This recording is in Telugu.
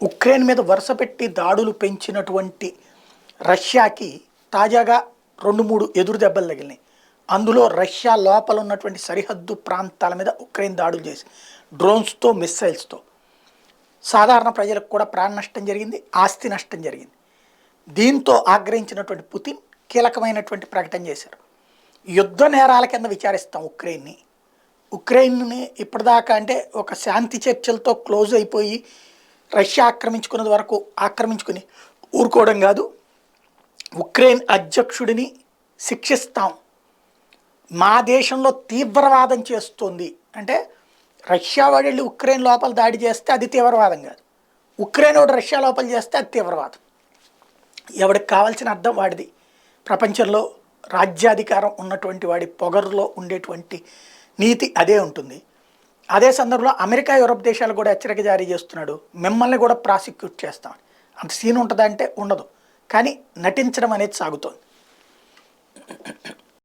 ఉక్రెయిన్ మీద వరుసపెట్టి దాడులు పెంచినటువంటి రష్యాకి తాజాగా 2, 3 ఎదురు దెబ్బలు తగిలినాయి. అందులో రష్యా లోపల ఉన్నటువంటి సరిహద్దు ప్రాంతాల మీద ఉక్రెయిన్ దాడులు చేసి డ్రోన్స్తో, మిస్సైల్స్తో సాధారణ ప్రజలకు కూడా ప్రాణ నష్టం జరిగింది, ఆస్తి నష్టం జరిగింది. దీంతో ఆగ్రహించినటువంటి పుతిన్ కీలకమైనటువంటి ప్రకటన చేశారు. యుద్ధ నేరాల కింద విచారిస్తాం ఉక్రెయిన్ని ఇప్పటిదాకా అంటే ఒక శాంతి చర్చలతో క్లోజ్ అయిపోయి రష్యా ఆక్రమించుకున్నది వరకు ఆక్రమించుకుని ఊరుకోవడం కాదు, ఉక్రెయిన్ అధ్యక్షుడిని శిక్షిస్తాం. మా దేశంలో తీవ్రవాదం చేస్తుంది అంటే రష్యా వాడు వెళ్ళి ఉక్రెయిన్ లోపల దాడి చేస్తే అది తీవ్రవాదం కాదు, ఉక్రెయిన్ వాడు రష్యా లోపల చేస్తే అది తీవ్రవాదం. ఎవడికి కావాల్సిన అర్థం వాడిది. ప్రపంచంలో రాజ్యాధికారం ఉన్నటువంటి వాడి పొగరులో ఉండేటువంటి నీతి అదే ఉంటుంది. అదే సందర్భంలో అమెరికా, యూరప్ దేశాలు కూడా హెచ్చరిక జారీ చేస్తున్నాడు, మిమ్మల్ని కూడా ప్రాసిక్యూట్ చేస్తామని. అంత సీన్ ఉంటుందంటే ఉండదు, కానీ నటించడం అనేది సాగుతోంది.